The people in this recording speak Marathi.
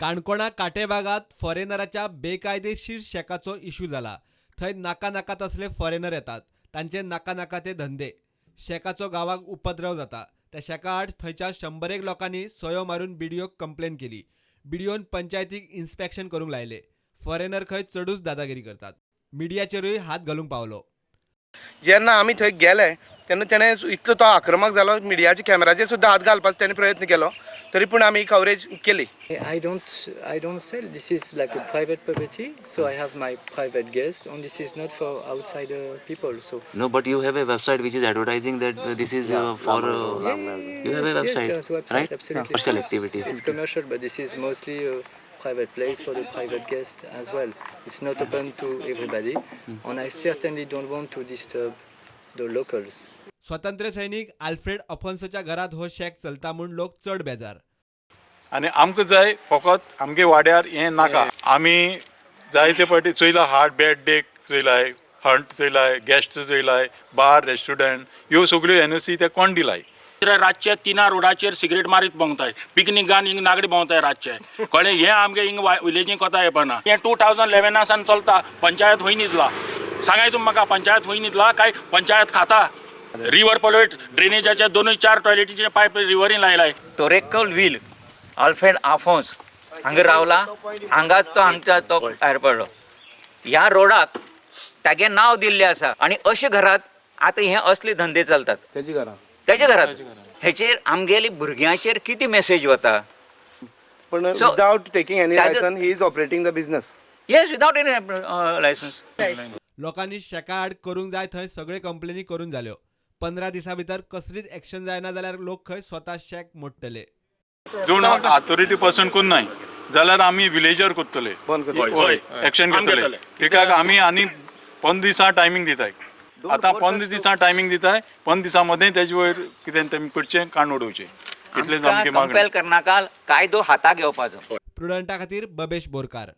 काणकोणा काटेबागात फॉरेनराच्या बेकायदेशीर शेकाचो इश्यू जाला। थंय नाका नाका तसले फॉरेनर येतात, तांचे नाका नाका ते धंदे। शेकाचो गावाक उपद्रव जाता। त्या शेका आड थंयच्या 100 लोकांनी सयो मारून बीडीओक कंप्लेन केली। बीडीओन पंचायतीक इन्स्पेक्शन करूंक लायले। फॉरेनर खंय चडूच दादागिरी करतात। मिडियाचेरूय हात घालूंक पावलो। जेन्ना आमी थंय गेले तेन्ना तेणें इतलो तो आक्रमक जालो, मिडियाच्या कॅमेराचेर सुद्दां हात घालपाचो तेणें प्रयत्न केलो, तरी पूण आमी कवरेज केली। I don't sell. This is like a private property, so I have my private guest, and this is not for outsider people. So No, but you have a website which is advertising that this is for. You have a website, yes, there's a website, right? absolutely. Commercial activity. It's commercial, but this is mostly a private place for the private guest as well. It's not open to everybody, and I certainly don't want to disturb the locals. स्वतंत्र सैनिक आल्फ्रेड अफोन्सोच्या घरात हो शेक चलता म्हूण लोक चड बेजार। आनी आमकां जाय फकत आमगे वाड्यार हें नाका। आमी जायते फावटी चोयला हार्ट बेड डेक चोयलाय, हंट चोयलाय, गेस्ट चोयलाय, बार रेस्टॉरंट ह्यो सगळ्यो NOC ते कोण दिलाय। रातचे 3 रोडाचेर सिगरेट मारीत भोंवताय, पिकनीक गान हिंग नागडी भोंवताय रातचे। कळ्ळें? हें आमगे हिंग विलेजीक कोता येपना। हें 2011 सावन चलता, पंचायत खंय न्हिदला? सांगाय तुमी म्हाका, पंचायत खंय न्हिदला काय पंचायत खाता? रिवर पॉल्यूट ड्रेनेजाचे 2-4 टॉयलेटीचे पायप रिव्हरीन लायलाय। तोरेकल व्हील आल्फ्रेड आफोन्स हांगा रावला, हांगाच तो हांगच्या तो भायर पडलो। ह्या रोडाक तागे नांव दिल्लें आसा आनी अशे घरात आतां हे असले धंदे चलतात। तेजे घरात हेचेर आमगेली भुरग्यांचेर कितें मेसेज वता? पण without taking any license he is operating the business. Yes, without any license. लोकांनी शेका आड करूंक जाय थंय सगळे कंप्लेनी करून जाल्यो। 15 दिसां भितर कसलीच एक्शन जायना जाल्यार लोक खंय स्वता शेक मोडटले। जून ऑथॉरिटी पासून कोन्नाय जाल्यार आमी विलेजर कोत्तले, एक्शन घेतले। तेका आमी आनी 15 दिसां टायमींग दिताय। आतां 15 दिसां टायमींग दिताय, 15 दिसां मदें तेजे वयर कितें तेमी करचें काण उडोवचें, इतलेंच आमगे मागणी। कंपेल करनाका, कायदो हाताक घेवपाचो। प्रुडंटा खातीर बबेश बोरकार।